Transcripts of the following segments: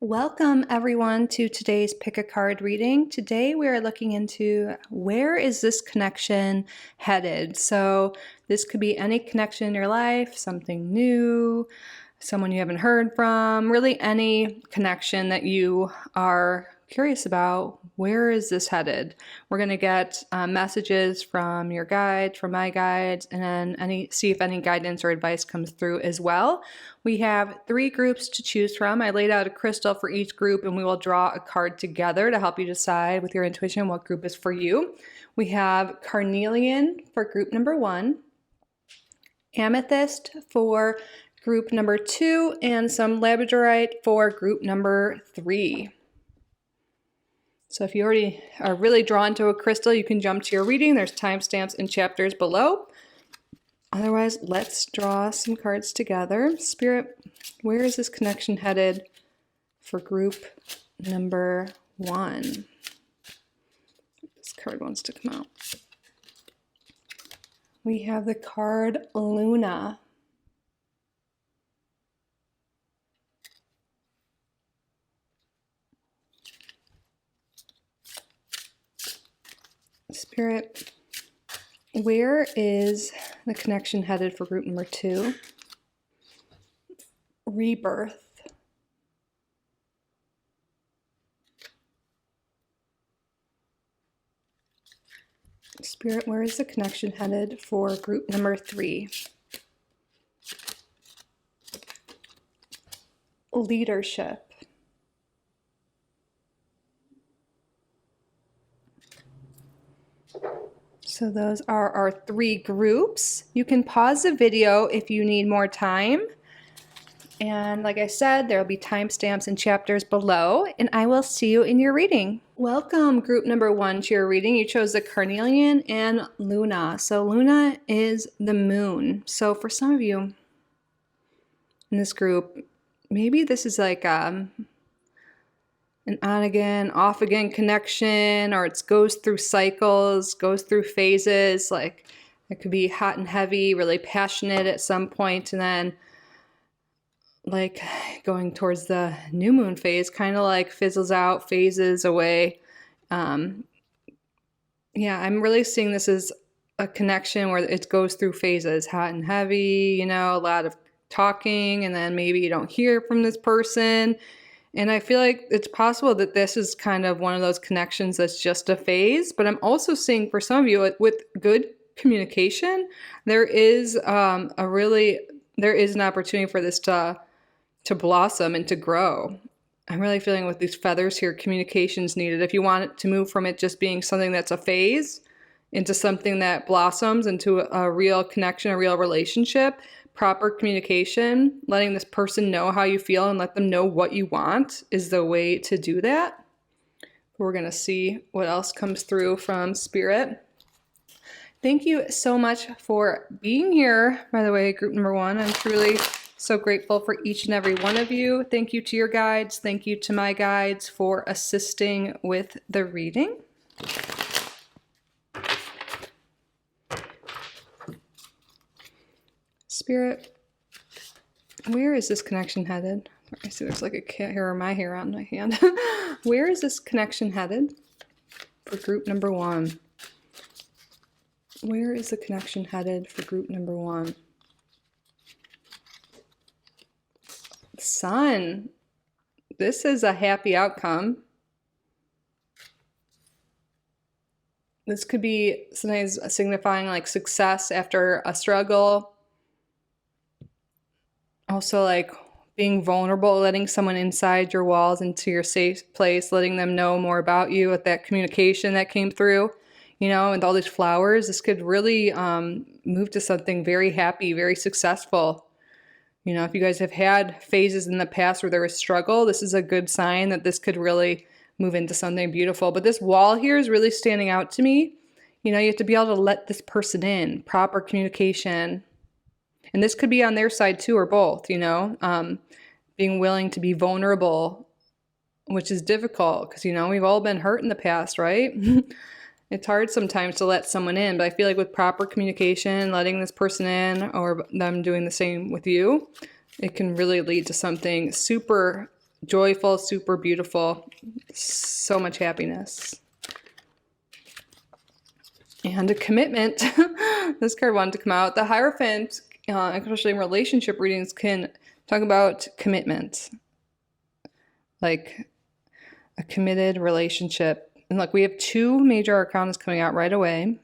Welcome everyone to today's Pick a Card reading. Today we are looking into where is this connection headed? So this could be any connection in your life, something new, someone you haven't heard from, really any connection that you are curious about. Where is this headed? We're going to get messages from your guides, from my guides, and then see if any guidance or advice comes through as well. We have 3 groups to choose from. I laid out a crystal for each group, and we will draw a card together to help you decide with your intuition what group is for you. We have carnelian for group number 1, amethyst for group number 2, and some labradorite for group number 3. So if you already are really drawn to a crystal, you can jump to your reading. There's timestamps and chapters below. Otherwise, let's draw some cards together. Spirit, where is this connection headed for group number 1? This card wants to come out. We have the card Luna. Spirit, where is the connection headed for group number 2? Rebirth. Spirit, where is the connection headed for group number 3? Leadership. So those are our 3 groups. You can pause the video if you need more time. And like I said, there will be timestamps and chapters below, and I will see you in your reading. Welcome, group number 1, to your reading. You chose the carnelian and Luna. So Luna is the moon. So for some of you in this group, maybe this is like an on again, off again connection, or it goes through cycles, goes through phases. Like it could be hot and heavy, really passionate at some point, and then like going towards the new moon phase, kind of like fizzles out, phases away. Yeah, I'm really seeing this as a connection where it goes through phases, hot and heavy, you know, a lot of talking, and then maybe you don't hear from this person. And I feel like it's possible that this is kind of one of those connections that's just a phase. But I'm also seeing for some of you with good communication, there is an opportunity for this to blossom and to grow. I'm really feeling with these feathers here, communication's needed. If you want it to move from it just being something that's a phase into something that blossoms into a real connection, a real relationship, proper communication, letting this person know how you feel and let them know what you want is the way to do that. We're going to see what else comes through from Spirit. Thank you so much for being here, by the way, group number 1. I'm truly so grateful for each and every one of you. Thank you to your guides. Thank you to my guides for assisting with the reading. Spirit, where is this connection headed? I see there's like a cat hair or my hair on my hand. Where is this connection headed for group number 1? Where is the connection headed for group number 1? Sun. This is a happy outcome. This could be sometimes signifying like success after a struggle. Also like being vulnerable, letting someone inside your walls into your safe place, letting them know more about you with that communication that came through, you know, and all these flowers. This could really move to something very happy, very successful. You know, if you guys have had phases in the past where there was struggle, this is a good sign that this could really move into something beautiful. But this wall here is really standing out to me. You know, you have to be able to let this person in, proper communication. And this could be on their side too, or both, you know, being willing to be vulnerable, which is difficult because, you know, we've all been hurt in the past, right? It's hard sometimes to let someone in, but I feel like with proper communication, letting this person in or them doing the same with you, it can really lead to something super joyful, super beautiful, so much happiness. And a commitment. This card wanted to come out. The Hierophant, especially in relationship readings, can talk about commitment. Like a committed relationship. And look, we have 2 major arcanas coming out right away.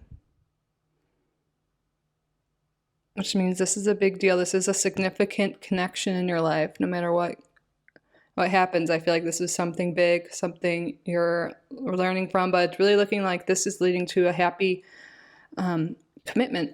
Which means this is a big deal. This is a significant connection in your life, no matter what happens. I feel like this is something big, something you're learning from, but it's really looking like this is leading to a happy commitment.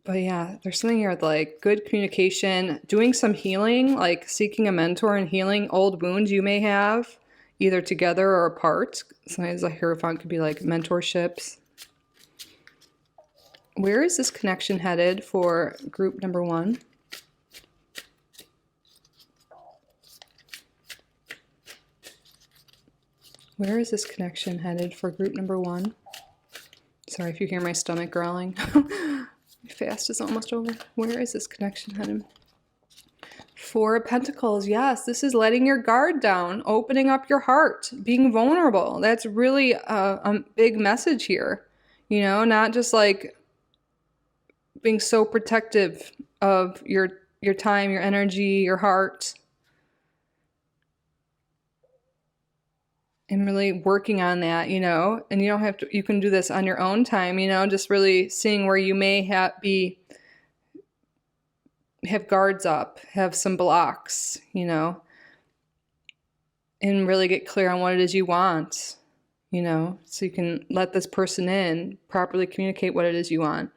But yeah, there's something here with like good communication, doing some healing, like seeking a mentor and healing old wounds you may have, either together or apart. Sometimes a Hierophant could be like mentorships. Where is this connection headed for group number 1? Where is this connection headed for group number 1? Sorry if you hear my stomach growling. My fast is almost over. Where is this connection headed? 4 of Pentacles. Yes, this is letting your guard down, opening up your heart, being vulnerable. That's really a big message here. You know, not just like being so protective of your time, your energy, your heart. And really working on that, you know, and you don't have to, you can do this on your own time, you know, just really seeing where you may have guards up, have some blocks, you know, and really get clear on what it is you want, you know, so you can let this person in, properly communicate what it is you want.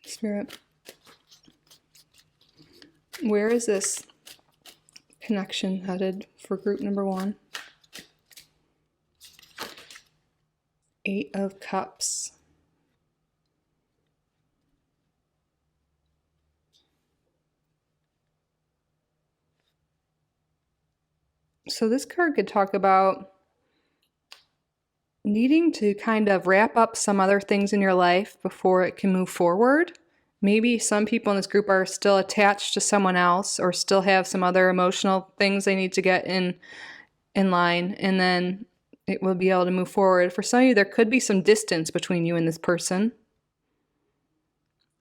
Spirit, where is this connection headed for group number 1? 8 of Cups. So this card could talk about needing to kind of wrap up some other things in your life before it can move forward. Maybe some people in this group are still attached to someone else or still have some other emotional things they need to get in line, and then it will be able to move forward. For some of you, there could be some distance between you and this person.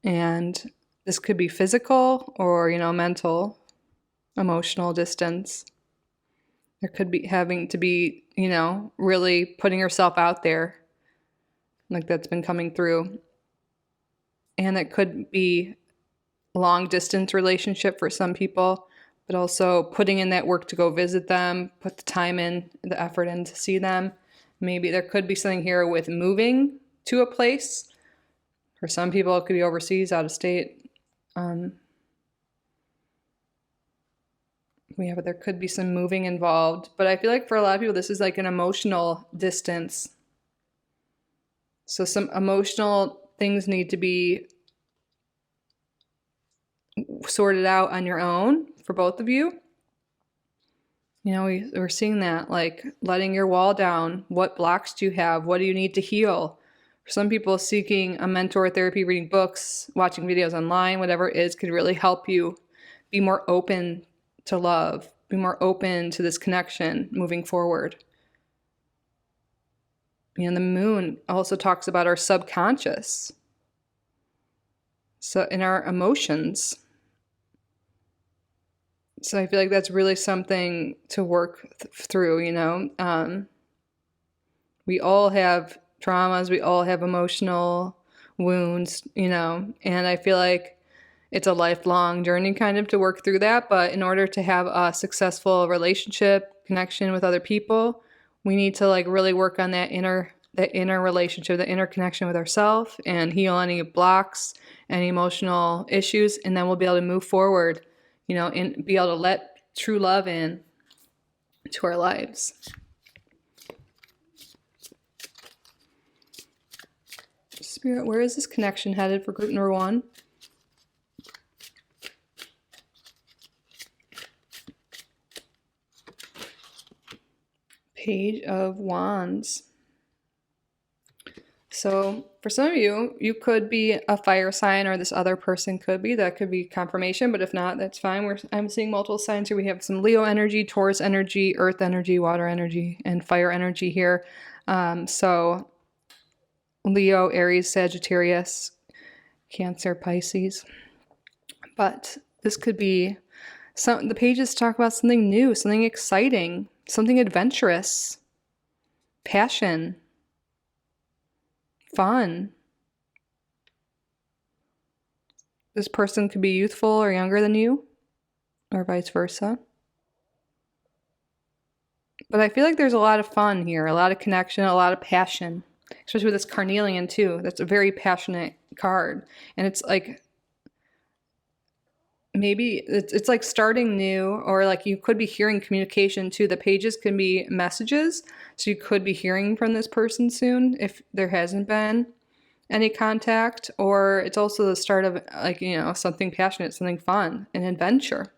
And this could be physical or, you know, mental, emotional distance. There could be having to be, you know, really putting yourself out there, like that's been coming through. And it could be a long distance relationship for some people, but also putting in that work to go visit them, put the time in, the effort in to see them. Maybe there could be something here with moving to a place. For some people, it could be overseas, out of state. But there could be some moving involved. But I feel like for a lot of people, this is like an emotional distance. So some emotional things need to be sorted out on your own for both of you. You know, we're seeing that, like letting your wall down. What blocks do you have? What do you need to heal? For some people, seeking a mentor, therapy, reading books, watching videos online, whatever it is, could really help you be more open to love, be more open to this connection moving forward. You know, the moon also talks about our subconscious. So in our emotions. So I feel like that's really something to work through, you know. We all have traumas, we all have emotional wounds, you know, and I feel like it's a lifelong journey kind of to work through that. But in order to have a successful relationship, connection with other people, we need to like really work on that inner relationship, the inner connection with ourselves, and heal any blocks, any emotional issues, and then we'll be able to move forward, you know, and be able to let true love in to our lives. Spirit, where is this connection headed for group number 1? Page of Wands. So for some of you, you could be a fire sign, or this other person could be. That could be confirmation, but if not, that's fine. I'm seeing multiple signs here. We have some Leo energy, Taurus energy, Earth energy, water energy, and fire energy here. So Leo, Aries, Sagittarius, Cancer, Pisces. But this could be the pages talk about something new, something exciting, something adventurous, passion, fun. This person could be youthful or younger than you, or vice versa. But I feel like there's a lot of fun here, a lot of connection, a lot of passion, especially with this carnelian too. That's a very passionate card. And it's like, maybe it's like starting new, or like you could be hearing communication too. The pages can be messages. So you could be hearing from this person soon if there hasn't been any contact, or it's also the start of, like, you know, something passionate, something fun, an adventure.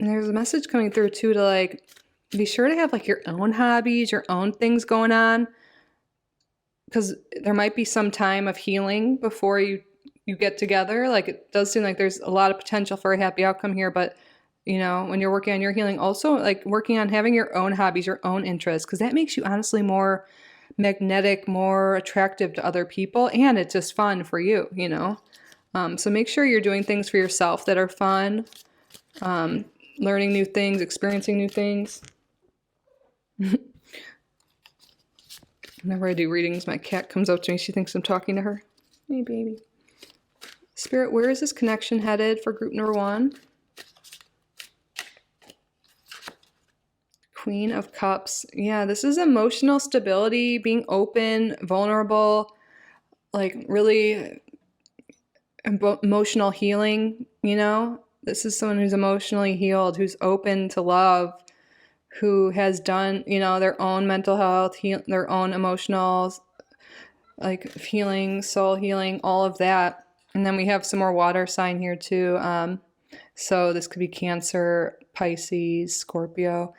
And there's a message coming through too to like be sure to have like your own hobbies, your own things going on, because there might be some time of healing before you get together. Like, it does seem like there's a lot of potential for a happy outcome here, but you know, when you're working on your healing, also like working on having your own hobbies, your own interests, because that makes you honestly more magnetic, more attractive to other people, and it's just fun for you, you know. So make sure you're doing things for yourself that are fun, learning new things, experiencing new things. Whenever I do readings, my cat comes up to me. She thinks I'm talking to her. Hey, baby. Spirit, where is this connection headed for group number 1? Queen of Cups. Yeah, this is emotional stability, being open, vulnerable, like really emotional healing, you know? This is someone who's emotionally healed, who's open to love, who has done, you know, their own mental health, their own emotional, like healing, soul healing, all of that. And then we have some more water sign here too. So this could be Cancer, Pisces, Scorpio.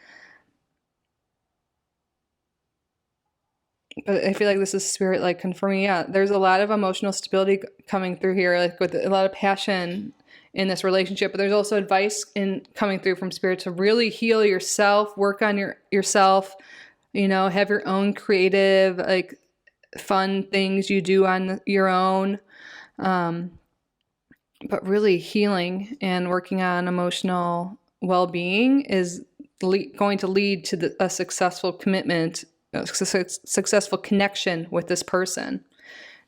But I feel like this is Spirit like confirming, yeah, there's a lot of emotional stability coming through here, like with a lot of passion in this relationship. But there's also advice in coming through from Spirit to really heal yourself, work on yourself, you know, have your own creative, like fun things you do on your own. But really healing and working on emotional well-being is going to lead to a successful commitment, a successful connection with this person.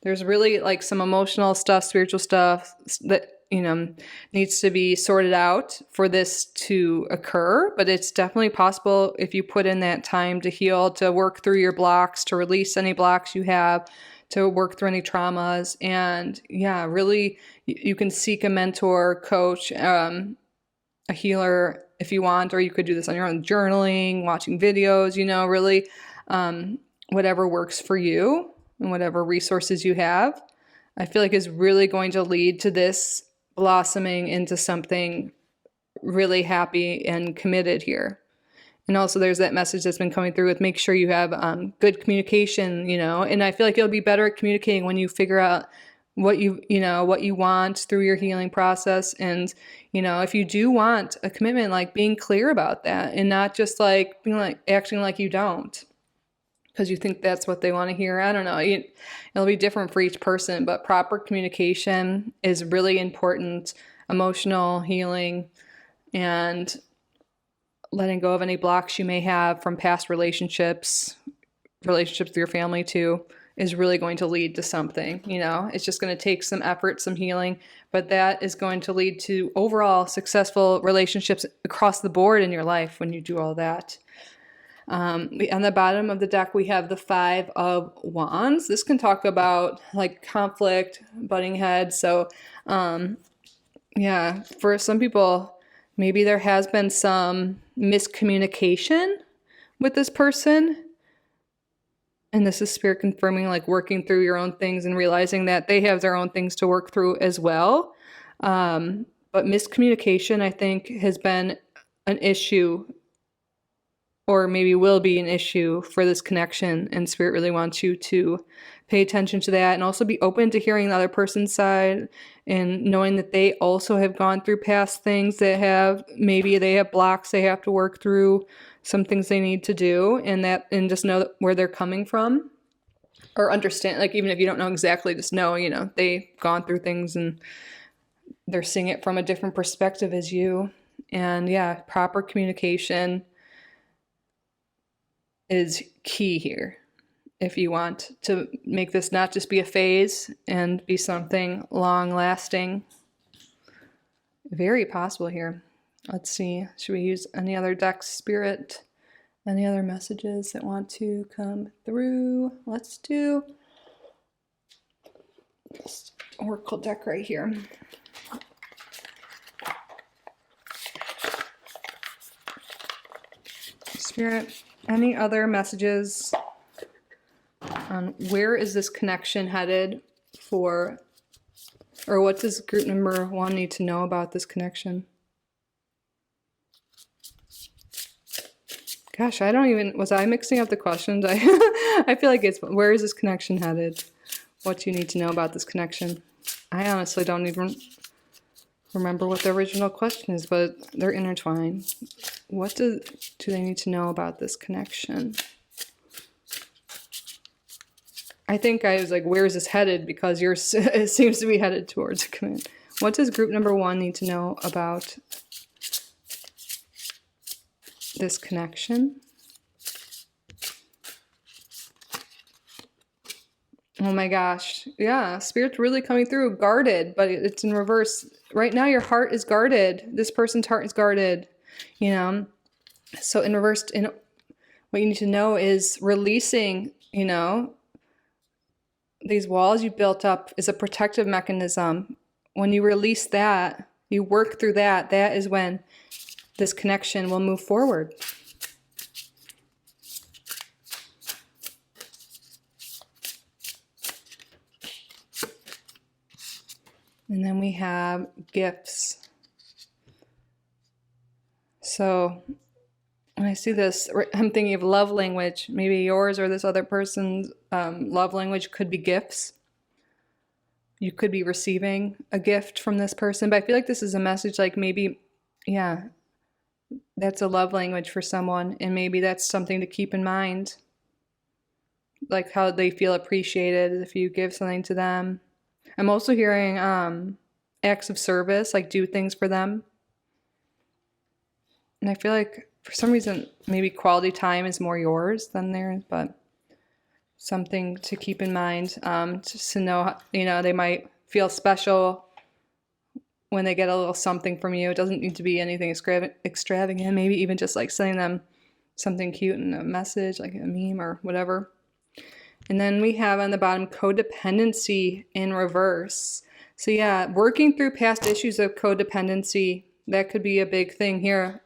There's really like some emotional stuff, spiritual stuff that, you know, needs to be sorted out for this to occur, but it's definitely possible if you put in that time to heal, to work through your blocks, to release any blocks you have, to work through any traumas. And yeah, really, you can seek a mentor, coach, a healer if you want, or you could do this on your own, journaling, watching videos, you know, really whatever works for you and whatever resources you have, I feel like is really going to lead to this blossoming into something really happy and committed here. And also there's that message that's been coming through with make sure you have good communication, you know, and I feel like you'll be better at communicating when you figure out what you want through your healing process. And, you know, if you do want a commitment, like being clear about that and not just like being like acting like you don't, because you think that's what they want to hear. I don't know. It'll be different for each person, but proper communication is really important. Emotional healing and letting go of any blocks you may have from past relationships with your family too, is really going to lead to something. You know, it's just going to take some effort, some healing, but that is going to lead to overall successful relationships across the board in your life when you do all that. On the bottom of the deck, we have the 5 of Wands. This can talk about like conflict, butting heads. So, yeah, for some people, maybe there has been some miscommunication with this person. And this is Spirit confirming, like working through your own things and realizing that they have their own things to work through as well. But miscommunication, I think, has been an issue, or maybe will be an issue for this connection. And Spirit really wants you to pay attention to that and also be open to hearing the other person's side and knowing that they also have gone through past things that maybe they have blocks they have to work through, some things they need to do, and just know where they're coming from, or understand, like, even if you don't know exactly, just know, they've gone through things and they're seeing it from a different perspective as you. And yeah, proper communication is key here if you want to make this not just be a phase and be something long lasting. Very possible here. Let's see, should we use any other decks, Spirit? Any other messages that want to come through? Let's do this Oracle deck right here. Spirit, any other messages on where is this connection headed for, or what does group number 1 need to know about this connection? Gosh, I don't even, was I mixing up the questions? I feel like it's, where is this connection headed? What do you need to know about this connection? I honestly don't even remember what the original question is, but they're intertwined. What do they need to know about this connection? I think I was like, where is this headed? Because it seems to be headed towards a command. What does group number 1 need to know about this connection? Oh my gosh. Yeah, Spirit's really coming through. Guarded, but it's in reverse. Right now your heart is guarded. This person's heart is guarded, So in reverse, what you need to know is releasing, these walls you built up is a protective mechanism. When you release that, you work through that, that is when this connection will move forward. And then we have gifts. So when I see this, I'm thinking of love language. Maybe yours or this other person's love language could be gifts. You could be receiving a gift from this person, but I feel like this is a message like maybe, yeah, that's a love language for someone, and maybe that's something to keep in mind. Like how they feel appreciated if you give something to them. I'm also hearing acts of service, like do things for them. And I feel like for some reason, maybe quality time is more yours than theirs, but something to keep in mind, just to know, they might feel special when they get a little something from you. It doesn't need to be anything extravagant, maybe even just like sending them something cute in a message, like a meme or whatever. And then we have on the bottom codependency in reverse. So yeah, working through past issues of codependency, that could be a big thing here.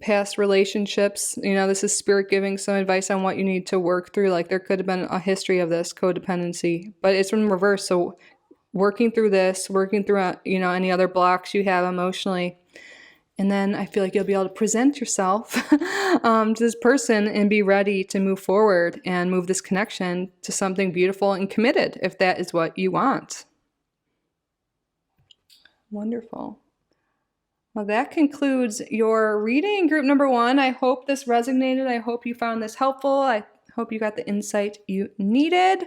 Past relationships, this is Spirit giving some advice on what you need to work through. Like there could have been a history of this codependency, but it's in reverse. So working through this, working through, any other blocks you have emotionally. And then I feel like you'll be able to present yourself to this person and be ready to move forward and move this connection to something beautiful and committed, if that is what you want. Wonderful. Well, that concludes your reading, group number 1. I hope this resonated. I hope you found this helpful. I hope you got the insight you needed.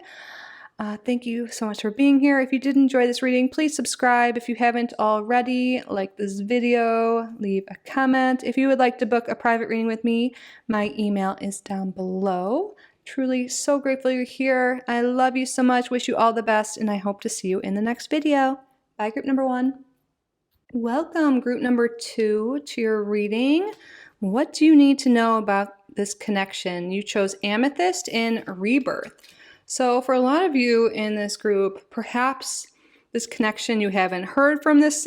Thank you so much for being here. If you did enjoy this reading, please subscribe. If you haven't already, like this video, leave a comment. If you would like to book a private reading with me, my email is down below. Truly so grateful you're here. I love you so much. Wish you all the best, and I hope to see you in the next video. Bye, group number 1. Welcome, group number 2, to your reading. What do you need to know about this connection? You chose Amethyst in Rebirth. So for a lot of you in this group, perhaps this connection you haven't heard from this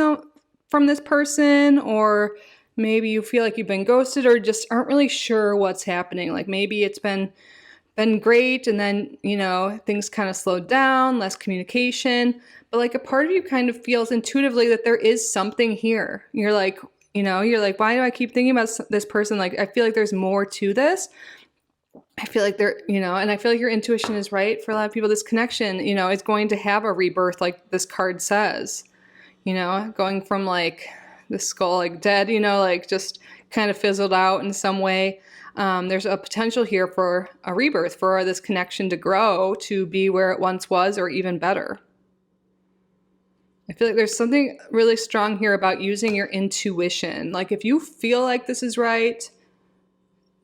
person, or Maybe you feel like you've been ghosted or just aren't really sure what's happening. Like maybe it's been great and then, you know, things kind of slowed down, less communication, but like a part of you kind of feels intuitively that there is something here. You're like, you know, you're like, why do I keep thinking about this person? Like, I feel like there's more to this. I feel like there, you know, and I feel like your intuition is right for a lot of people. This connection, you know, is going to have a rebirth, like this card says, you know, going from like the skull, like dead, you know, like just kind of fizzled out in some way. There's a potential here for a rebirth, for this connection to grow, to be where it once was, or even better. I feel like there's something really strong here about using your intuition. Like if you feel like this is right,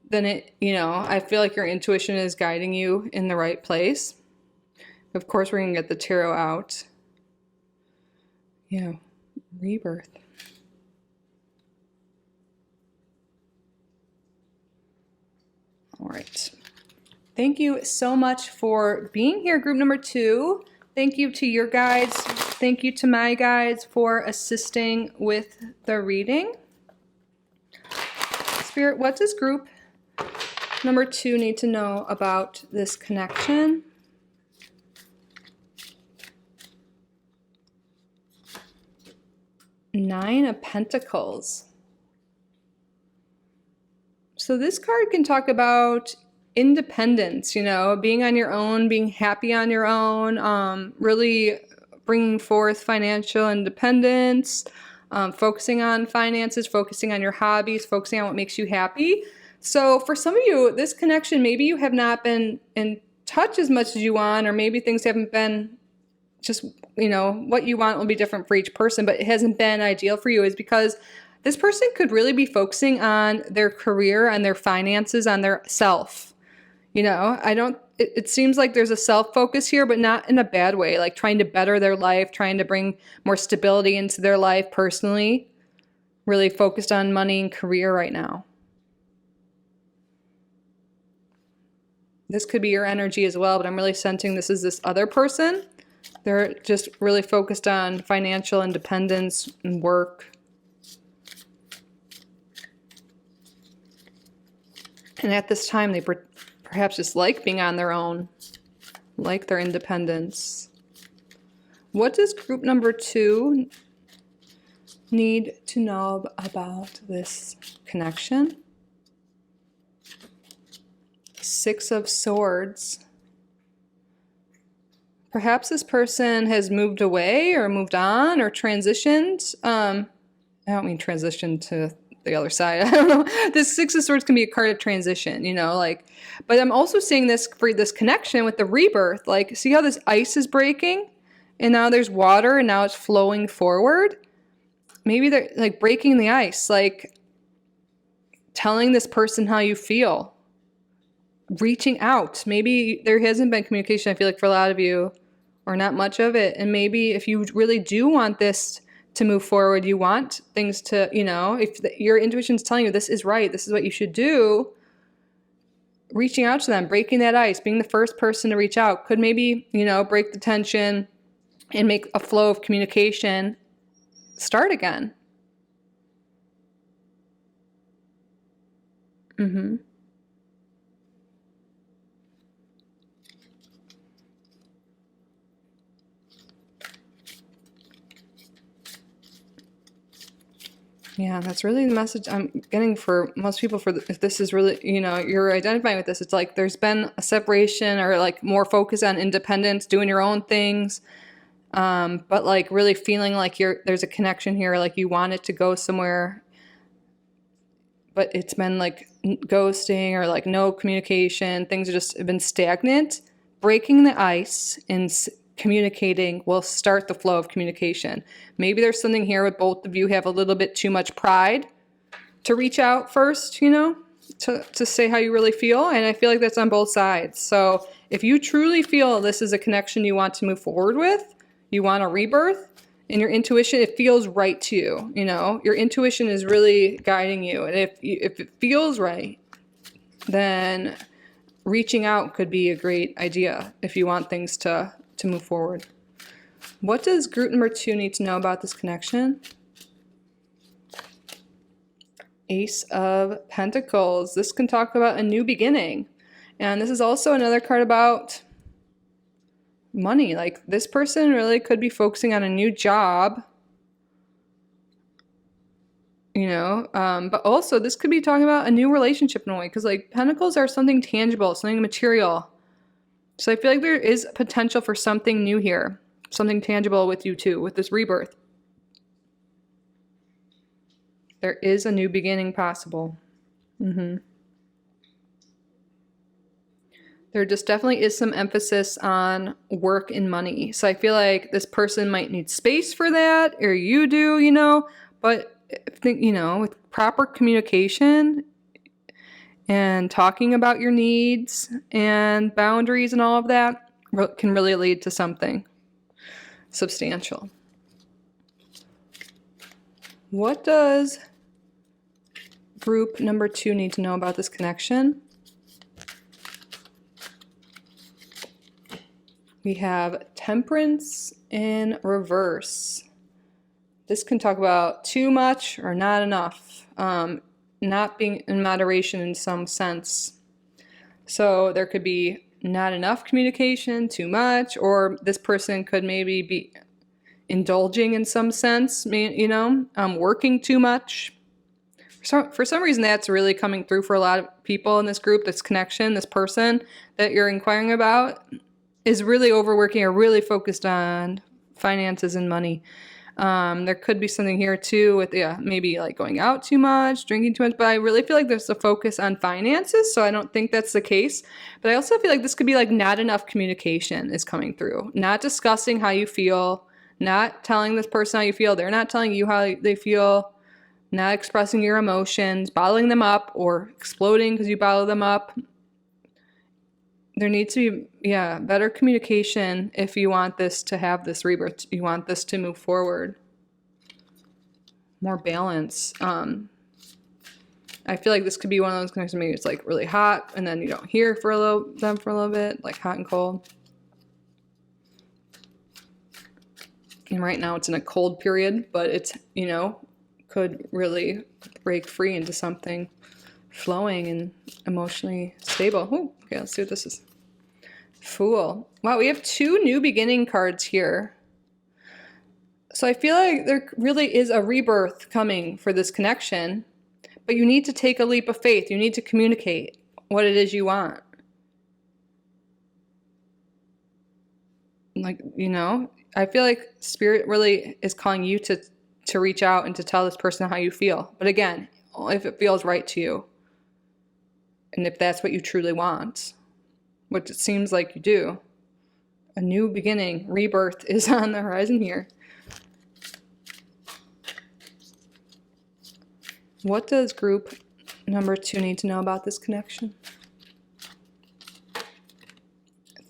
then it, you know, I feel like your intuition is guiding you in the right place. Of course, we're going to get the tarot out. Yeah, rebirth. All right. Thank you so much for being here, group number 2. Thank you to your guides. Thank you to my guides for assisting with the reading. Spirit, what does group number 2 need to know about this connection? Nine of Pentacles. So this card can talk about independence, you know, being on your own, being happy on your own, really bringing forth financial independence, focusing on finances, focusing on your hobbies, focusing on what makes you happy. So for some of you, this connection, maybe you have not been in touch as much as you want, or maybe things haven't been just, you know, what you want will be different for each person, but it hasn't been ideal for you, is because this person could really be focusing on their career, on their finances, on their self. You know, it seems like there's a self-focus here, but not in a bad way, like trying to better their life, trying to bring more stability into their life personally, really focused on money and career right now. This could be your energy as well, but I'm really sensing this is this other person. They're just really focused on financial independence and work. And at this time, they perhaps just like being on their own, like their independence. What does group number 2 need to know about this connection? Six of Swords. Perhaps this person has moved away or moved on or transitioned. I don't mean transition to the other side. I don't know. This Six of Swords can be a card of transition, you know, like, but I'm also seeing this for this connection with the rebirth. Like, see how this ice is breaking and now there's water and now it's flowing forward? Maybe they're like breaking the ice, like telling this person how you feel, reaching out. Maybe there hasn't been communication, I feel like, for a lot of you, or not much of it. And maybe if you really do want this to move forward, you want things to, you know, if your intuition's telling you this is right, this is what you should do, reaching out to them, breaking that ice, being the first person to reach out could maybe, you know, break the tension and make a flow of communication start again. Yeah, that's really the message I'm getting for most people. If this is really, you know, you're identifying with this, it's like there's been a separation or like more focus on independence, doing your own things, but like really feeling like there's a connection here, like you want it to go somewhere, but it's been like ghosting or like no communication. Things have just been stagnant. Breaking the ice and communicating will start the flow of communication. Maybe there's something here with both of you have a little bit too much pride to reach out first, you know, to say how you really feel. And I feel like that's on both sides. So if you truly feel this is a connection you want to move forward with, you want a rebirth, and your intuition, it feels right to you, you know, your intuition is really guiding you. And if it feels right, then reaching out could be a great idea if you want things to move forward. What does group number 2 need to know about this connection? Ace of Pentacles. This can talk about a new beginning. And this is also another card about money. Like this person really could be focusing on a new job, you know, but also this could be talking about a new relationship in a way, because like Pentacles are something tangible, something material. So I feel like there is potential for something new here, something tangible with you too, with this rebirth. There is a new beginning possible. There just definitely is some emphasis on work and money. So I feel like this person might need space for that, or you do, you know, but I think, you know, with proper communication and talking about your needs and boundaries and all of that can really lead to something substantial. What does group number 2 need to know about this connection? We have Temperance in reverse. This can talk about too much or not enough, not being in moderation in some sense. So there could be not enough communication, too much, or this person could maybe be indulging in some sense, you know, working too much. For some reason, that's really coming through for a lot of people in this group, this connection, this person that you're inquiring about is really overworking or really focused on finances and money. There could be something here too with, maybe like going out too much, drinking too much, but I really feel like there's a focus on finances, so I don't think that's the case. But I also feel like this could be like not enough communication is coming through, not discussing how you feel, not telling this person how you feel, they're not telling you how they feel, not expressing your emotions, bottling them up or exploding because you bottle them up. There needs to be, better communication if you want this to have this rebirth. You want this to move forward. More balance. I feel like this could be one of those connections. Maybe it's like really hot, and then you don't hear them for a little bit, like hot and cold. And right now it's in a cold period, but it's, you know, could really break free into something flowing and emotionally stable. Oh, okay, let's see what this is. Fool. Wow, we have 2 new beginning cards here. So I feel like there really is a rebirth coming for this connection, but you need to take a leap of faith. You need to communicate what it is you want. Like, you know, I feel like Spirit really is calling you to reach out and to tell this person how you feel. But again, if it feels right to you, and if that's what you truly want, which it seems like you do. A new beginning, rebirth is on the horizon here. What does group number 2 need to know about this connection?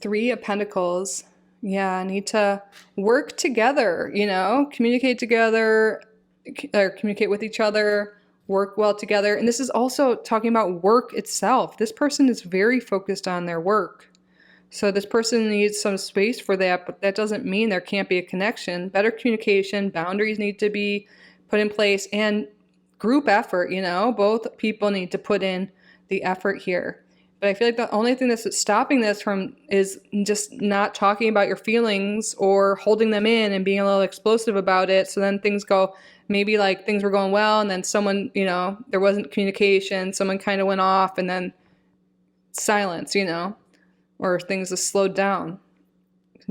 3 of Pentacles. Yeah, need to work together, you know, communicate together, or communicate with each other, work well together. And this is also talking about work itself. This person is very focused on their work. So this person needs some space for that, but that doesn't mean there can't be a connection. Better communication, boundaries need to be put in place, and group effort, you know, both people need to put in the effort here. But I feel like the only thing that's stopping this from is just not talking about your feelings or holding them in and being a little explosive about it. So then things go, maybe like things were going well, and then someone, you know, there wasn't communication, someone kind of went off, and then silence, you know, or things just slowed down.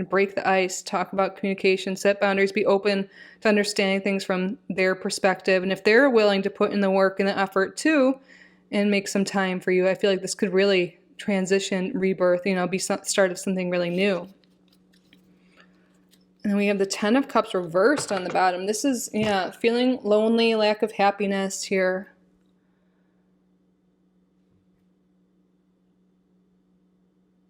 Break the ice, talk about communication, set boundaries, be open to understanding things from their perspective. And if they're willing to put in the work and the effort too, and make some time for you, I feel like this could really transition, rebirth, you know, be start of something really new. And we have the 10 of Cups reversed on the bottom. This is, feeling lonely, lack of happiness here.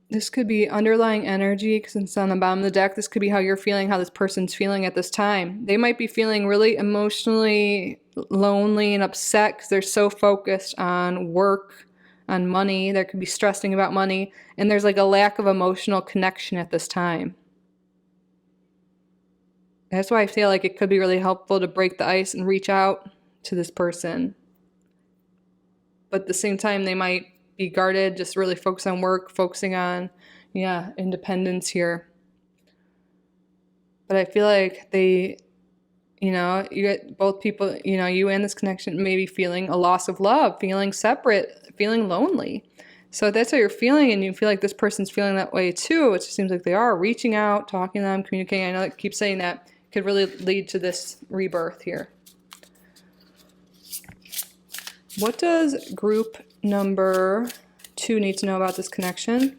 This could be underlying energy because it's on the bottom of the deck. This could be how you're feeling, how this person's feeling at this time. They might be feeling really emotionally lonely and upset because they're so focused on work, on money. They could be stressing about money. And there's like a lack of emotional connection at this time. That's why I feel like it could be really helpful to break the ice and reach out to this person. but at the same time, they might be guarded, just really focus on work, focusing on, independence here. But I feel like they, you get both people, you and this connection maybe feeling a loss of love, feeling separate, feeling lonely. So if that's how you're feeling and you feel like this person's feeling that way too, it seems like they are reaching out, talking to them, communicating. I know I keep saying that could really lead to this rebirth here. What does group number 2 need to know about this connection?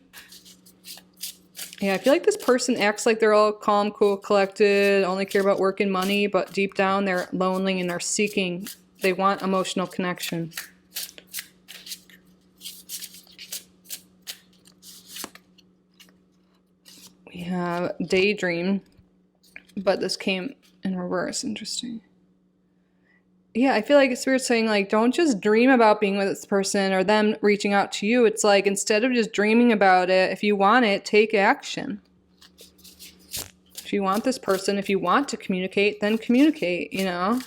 Yeah, I feel like this person acts like they're all calm, cool, collected, only care about work and money, but deep down they're lonely and they're seeking, they want emotional connection. We have daydream, but this came in reverse. Interesting. Yeah, I feel like Spirit's saying, like, don't just dream about being with this person or them reaching out to you. It's like, instead of just dreaming about it, if you want it, take action. If you want this person, if you want to communicate, then communicate, And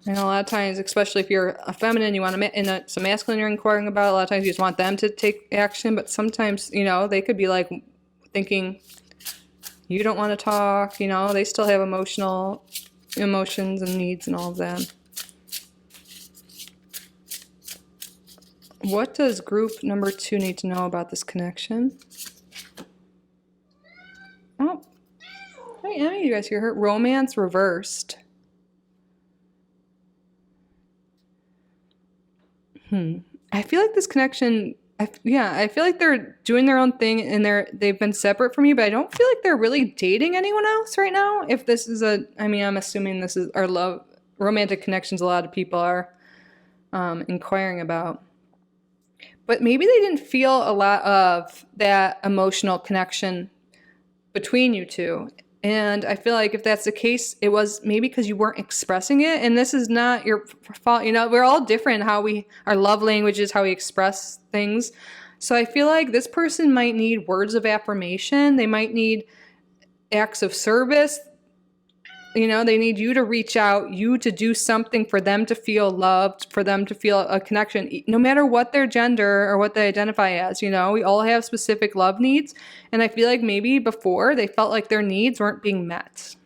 a lot of times, especially if you're a feminine, you want to, and it's a masculine you're inquiring about, a lot of times you just want them to take action, but sometimes, they could be like thinking you don't want to talk, they still have emotions and needs and all of that. What does group number 2 need to know about this connection? Oh, hey, Emmy, you guys hear her? Romance reversed. I feel like this connection, I feel like they're doing their own thing and they've been separate from you, but I don't feel like they're really dating anyone else right now. If this is I'm assuming this is our love, romantic connections a lot of people are inquiring about. But maybe they didn't feel a lot of that emotional connection between you two. And I feel like if that's the case, it was maybe because you weren't expressing it. And this is not your fault. We're all different, our love languages, how we express things. So I feel like this person might need words of affirmation. They might need acts of service. They need you to reach out, you to do something for them to feel loved, for them to feel a connection, no matter what their gender or what they identify as. We all have specific love needs. And I feel like maybe before they felt like their needs weren't being met.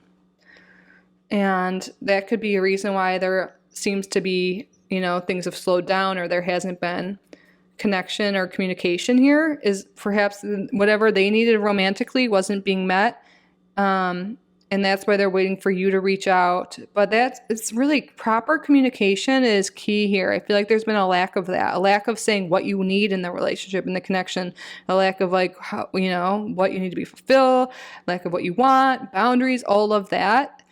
And that could be a reason why there seems to be, things have slowed down or there hasn't been connection or communication here, is perhaps whatever they needed romantically wasn't being met. And that's why they're waiting for you to reach out. But it's really proper communication is key here. I feel like there's been a lack of that, a lack of saying what you need in the relationship, in the connection, a lack of how, what you need to be fulfilled, lack of what you want, boundaries, all of that,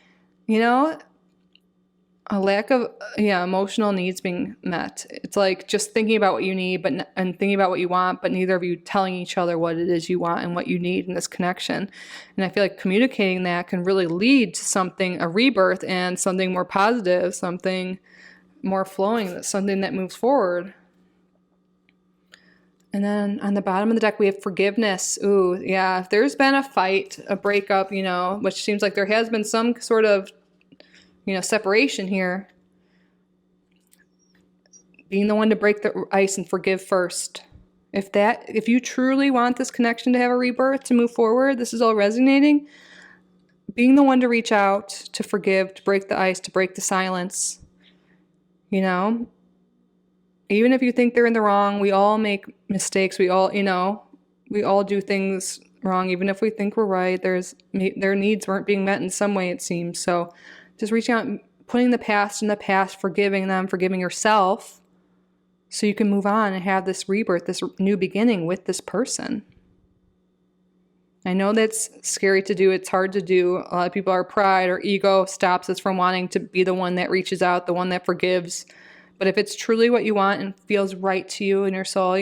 a lack of, emotional needs being met. It's like just thinking about what you need and thinking about what you want, but neither of you telling each other what it is you want and what you need in this connection. And I feel like communicating that can really lead to something, a rebirth, and something more positive, something more flowing, something that moves forward. And then on the bottom of the deck, we have forgiveness. Ooh, yeah. If there's been a fight, a breakup, which seems like there has been some sort of separation here, being the one to break the ice and forgive first. If you truly want this connection to have a rebirth, to move forward, this is all resonating, being the one to reach out, to forgive, to break the ice, to break the silence, even if you think they're in the wrong, we all make mistakes. We all do things wrong, even if we think we're right. Their needs weren't being met in some way, it seems. So just reaching out, putting the past in the past, forgiving them, forgiving yourself, so you can move on and have this rebirth, this new beginning with this person. I know that's scary to do. It's hard to do. A lot of people, our pride or ego stops us from wanting to be the one that reaches out, the one that forgives. But if it's truly what you want and feels right to you in your soul,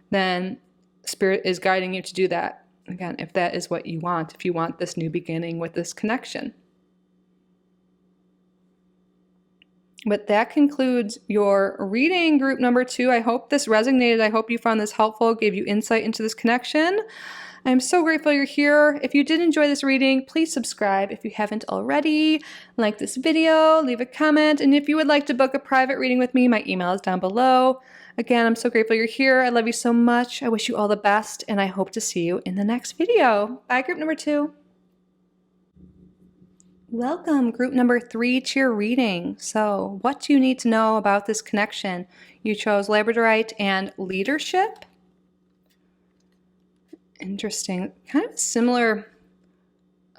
then Spirit is guiding you to do that. Again, if that is what you want, if you want this new beginning with this connection. But that concludes your reading, group number 2. I hope this resonated. I hope you found this helpful, gave you insight into this connection. I'm so grateful you're here. If you did enjoy this reading, please subscribe if you haven't already. Like this video, leave a comment, and if you would like to book a private reading with me, my email is down below. Again, I'm so grateful you're here. I love you so much. I wish you all the best, and I hope to see you in the next video. Bye, group number 2. Welcome, group number 3, to your reading. So, what do you need to know about this connection? You chose Labradorite and leadership. Interesting. Kind of similar.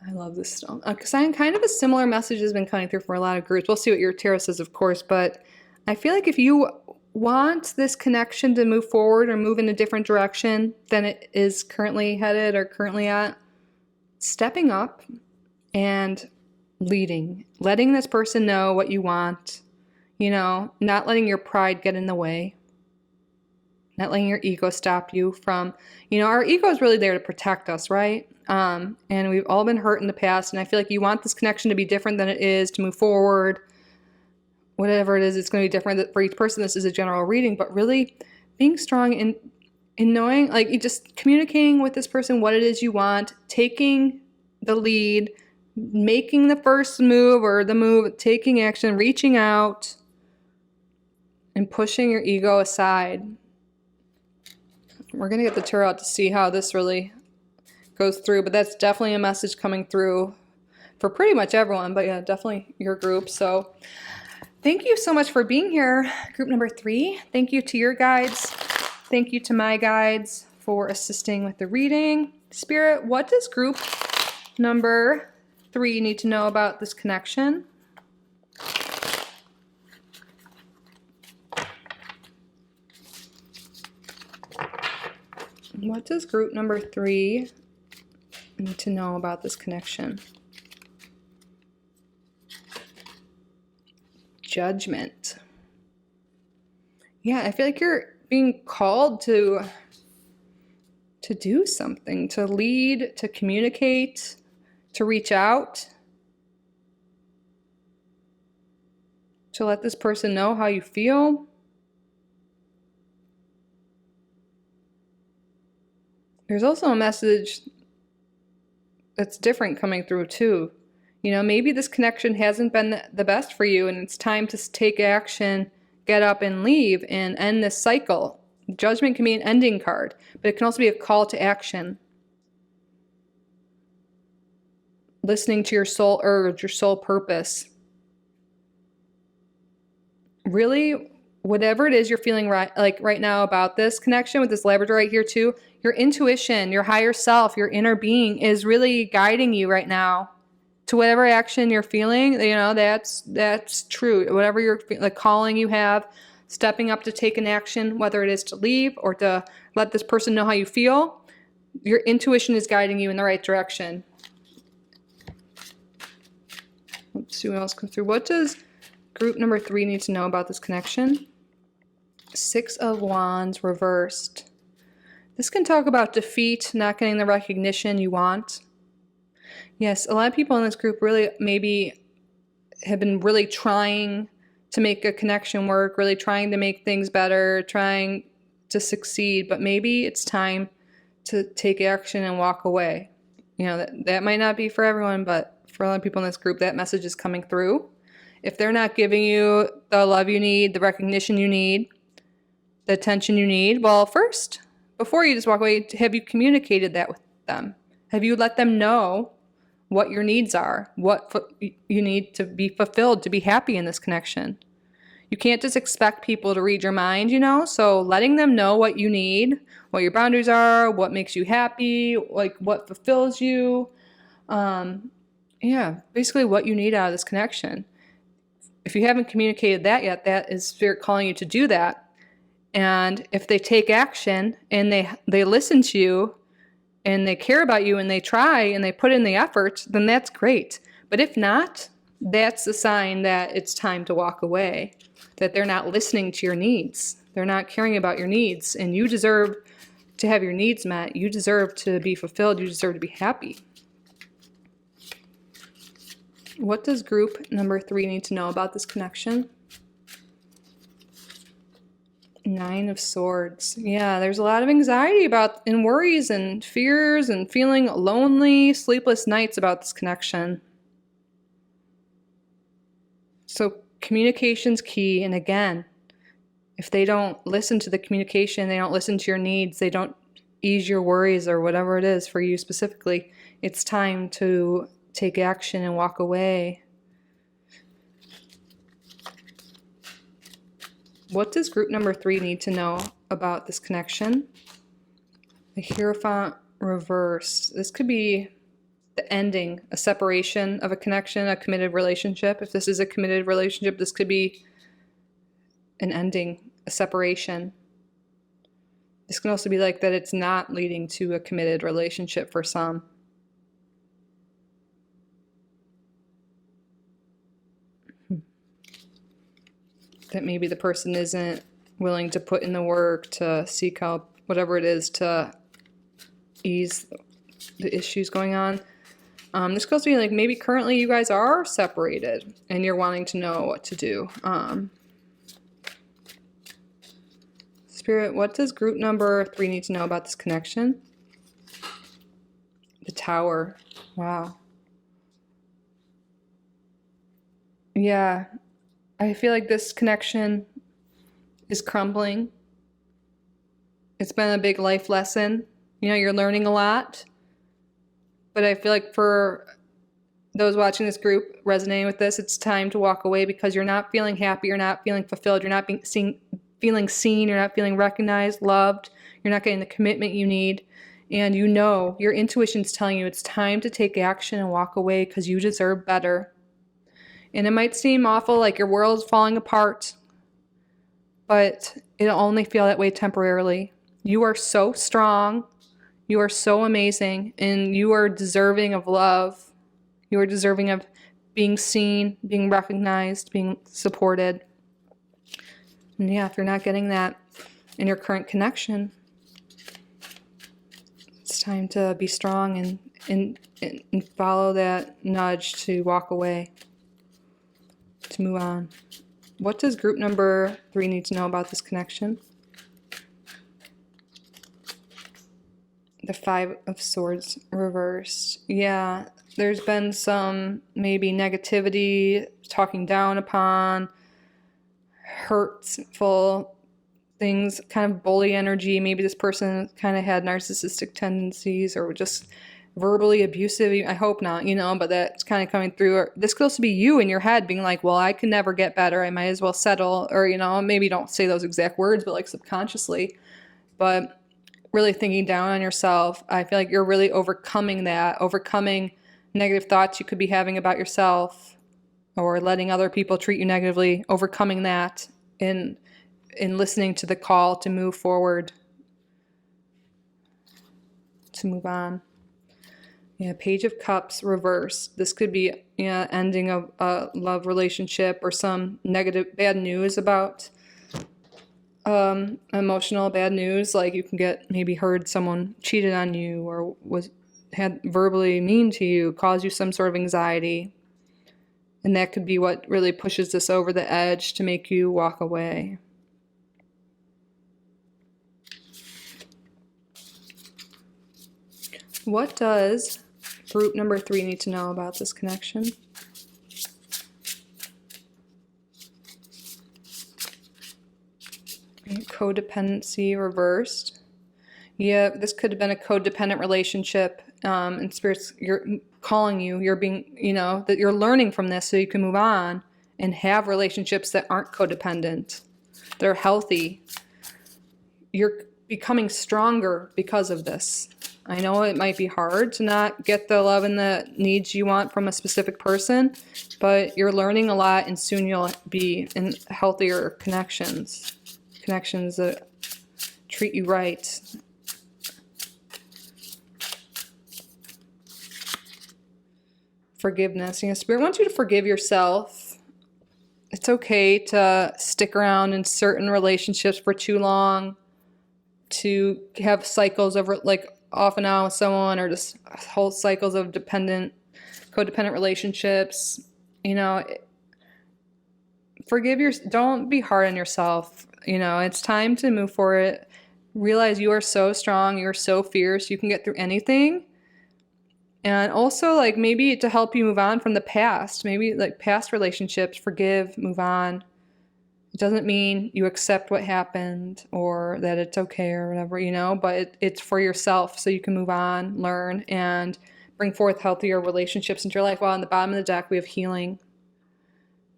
I love this stone. Kind of a similar message has been coming through for a lot of groups. We'll see what your tarot says, of course, but I feel like if you want this connection to move forward or move in a different direction than it is currently headed or currently at, stepping up and leading, letting this person know what you want, you know, not letting your pride get in the way, not letting your ego stop you from, you know, our ego is really there to protect us, right? And we've all been hurt in the past, and I feel like you want this connection to be different than it is, to move forward. Whatever it is, it's going to be different for each person. This is a general reading, but really being strong in knowing, like, you just communicating with this person what it is you want, taking the lead, making the first move or the move, taking action, reaching out, and pushing your ego aside. We're going to get the tarot out to see how this really goes through, but that's definitely a message coming through for pretty much everyone, but yeah, definitely your group. So thank you so much for being here, group number 3. Thank you to your guides. Thank you to my guides for assisting with the reading. Spirit, what does group number 3 need to know about this connection? What does group number 3 need to know about this connection? Judgment. Yeah, I feel like you're being called to do something, to lead, to communicate, to reach out, to let this person know how you feel. There's also a message that's different coming through too. You know, maybe this connection hasn't been the best for you, and it's time to take action, get up and leave, and end this cycle. Judgment can be an ending card, but it can also be a call to action. Listening to your soul urge, your soul purpose. Really, whatever it is you're feeling right now about this connection with this Labradorite here too, your intuition, your higher self, your inner being is really guiding you right now to whatever action you're feeling. You know, that's true. Whatever you're like calling you have, stepping up to take an action, whether it is to leave or to let this person know how you feel, your intuition is guiding you in the right direction. Let's see what else comes through. What does group number 3 need to know about this connection? 6 of Wands reversed. This can talk about defeat, not getting the recognition you want. Yes, a lot of people in this group really maybe have been really trying to make a connection work, really trying to make things better, trying to succeed, but maybe it's time to take action and walk away. You know, that might not be for everyone, but for a lot of people in this group, that message is coming through. If they're not giving you the love you need, the recognition you need, the attention you need, well, first, before you just walk away, have you communicated that with them? Have you let them know what your needs are, what you need to be fulfilled, to be happy in this connection? You can't just expect people to read your mind, you know? So letting them know what you need, what your boundaries are, what makes you happy, like what fulfills you. Yeah, basically what you need out of this connection. If you haven't communicated that yet, that is Spirit calling you to do that. And if they take action and they listen to you and they care about you and they try and they put in the effort, then that's great. But if not, that's a sign that it's time to walk away, that they're not listening to your needs. They're not caring about your needs, and you deserve to have your needs met. You deserve to be fulfilled. You deserve to be happy. What does group number 3 need to know about this connection? Nine of Swords. Yeah, there's a lot of anxiety about and worries and fears and feeling lonely, sleepless nights about this connection. So communication's key. And again, if they don't listen to the communication, they don't listen to your needs, they don't ease your worries or whatever it is for you specifically, it's time to take action and walk away. What does group number 3 need to know about this connection? The Hierophant reverse. This could be the ending, a separation of a connection, a committed relationship. If this is a committed relationship, this could be an ending, a separation. This can also be like that it's not leading to a committed relationship for some. That maybe the person isn't willing to put in the work to seek help, whatever it is, to ease the issues going on. This goes to be like maybe currently you guys are separated and you're wanting to know what to do. Spirit, what does group number 3 need to know about this connection? The Tower. Wow. Yeah. I feel like this connection is crumbling. It's been a big life lesson. You know, you're learning a lot. But I feel like for those watching this group resonating with this, it's time to walk away because you're not feeling happy, you're not feeling fulfilled, you're not feeling seen, you're not feeling recognized, loved, you're not getting the commitment you need. And you know, your intuition's telling you it's time to take action and walk away because you deserve better. And it might seem awful, like your world's falling apart, but it'll only feel that way temporarily. You are so strong. You are so amazing, and you are deserving of love. You are deserving of being seen, being recognized, being supported. And yeah, if you're not getting that in your current connection, it's time to be strong and follow that nudge to walk away, to move on. What does group number 3 need to know about this connection? The Five of Swords reversed. Yeah, there's been some maybe negativity, talking down upon, hurtful things, kind of bully energy. Maybe this person kind of had narcissistic tendencies or just verbally abusive. I hope not, you know, but that's kind of coming through. This could also be you in your head being like, well, I can never get better. I might as well settle. Or, you know, maybe don't say those exact words, but like subconsciously. But really thinking down on yourself. I feel like you're really overcoming that, overcoming negative thoughts you could be having about yourself or letting other people treat you negatively, overcoming that in listening to the call to move forward, to move on. Yeah, Page of Cups reverse. This could be ending of a love relationship or some negative, bad news about emotional bad news, like you can get maybe heard someone cheated on you or had verbally mean to you, caused you some sort of anxiety. And that could be what really pushes this over the edge to make you walk away. What does group number 3 need to know about this connection? Codependency reversed. Yeah, this could have been a codependent relationship. And spirits, you're calling you, you're being, you know, that you're learning from this so you can move on and have relationships that aren't codependent. They're healthy. You're becoming stronger because of this. I know it might be hard to not get the love and the needs you want from a specific person, but you're learning a lot and soon you'll be in healthier connections. Connections that treat you right. Forgiveness. You know, Spirit wants you to forgive yourself. It's okay to stick around in certain relationships for too long, to have cycles of like off and on with someone, or just whole cycles of codependent relationships. You know, don't be hard on yourself. You know, it's time to move forward. Realize you are so strong. You're so fierce. You can get through anything. And also, like, maybe to help you move on from the past, maybe like past relationships, forgive, move on. It doesn't mean you accept what happened or that it's okay or whatever, you know, but it's for yourself so you can move on, learn, and bring forth healthier relationships into your life. Well, on the bottom of the deck, we have healing.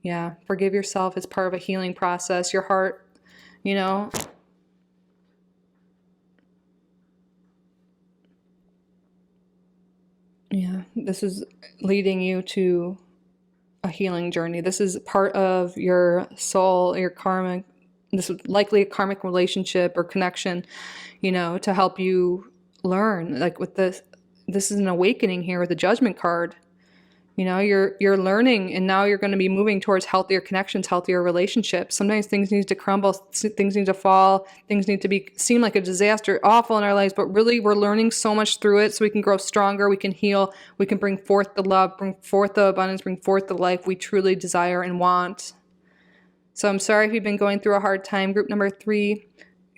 Yeah, forgive yourself as part of a healing process. Your heart, you know, yeah, this is leading you to a healing journey. This is part of your soul, your karmic, this is likely a karmic relationship or connection, you know, to help you learn. Like with this is an awakening here with the Judgment card. You know, you're learning, and now you're going to be moving towards healthier connections, healthier relationships. Sometimes things need to crumble, things need to fall, things need to seem like a disaster, awful in our lives, but really we're learning so much through it so we can grow stronger, we can heal, we can bring forth the love, bring forth the abundance, bring forth the life we truly desire and want. So I'm sorry if you've been going through a hard time. Group number 3,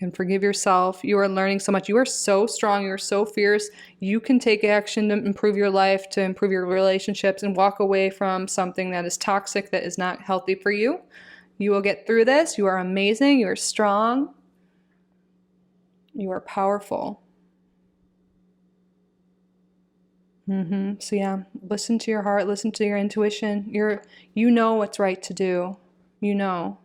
and forgive yourself. You are learning so much. You are so strong. You are so fierce. You can take action to improve your life, to improve your relationships, and walk away from something that is toxic, that is not healthy for you. You will get through this. You are amazing. You are strong. You are powerful. So yeah, listen to your heart. Listen to your intuition. You know what's right to do. You know.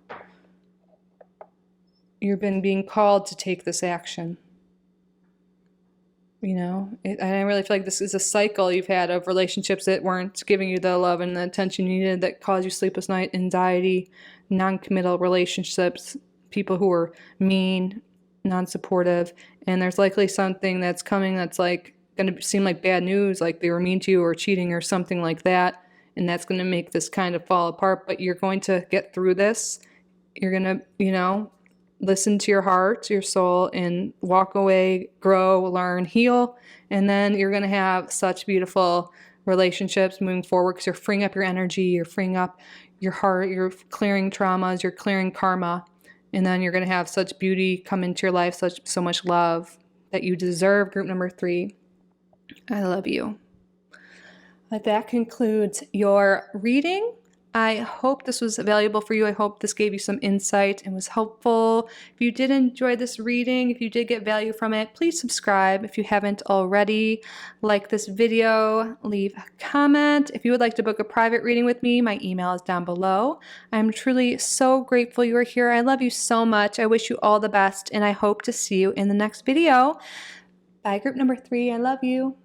You've been being called to take this action. You know, and I really feel like this is a cycle you've had of relationships that weren't giving you the love and the attention you needed, that caused you sleepless night, anxiety, non-committal relationships, people who are mean, non-supportive, and there's likely something that's coming that's like going to seem like bad news, like they were mean to you or cheating or something like that, and that's going to make this kind of fall apart, but you're going to get through this. You're going to, you know, listen to your heart, your soul, and walk away, grow, learn, heal. And then you're going to have such beautiful relationships moving forward because you're freeing up your energy, you're freeing up your heart, you're clearing traumas, you're clearing karma. And then you're going to have such beauty come into your life, so much love that you deserve. Group number 3, I love you. That concludes your reading. I hope this was valuable for you. I hope this gave you some insight and was helpful. If you did enjoy this reading, if you did get value from it, please subscribe if you haven't already. Like this video, leave a comment. If you would like to book a private reading with me, my email is down below. I'm truly so grateful you are here. I love you so much. I wish you all the best, and I hope to see you in the next video. Bye, group number 3. I love you.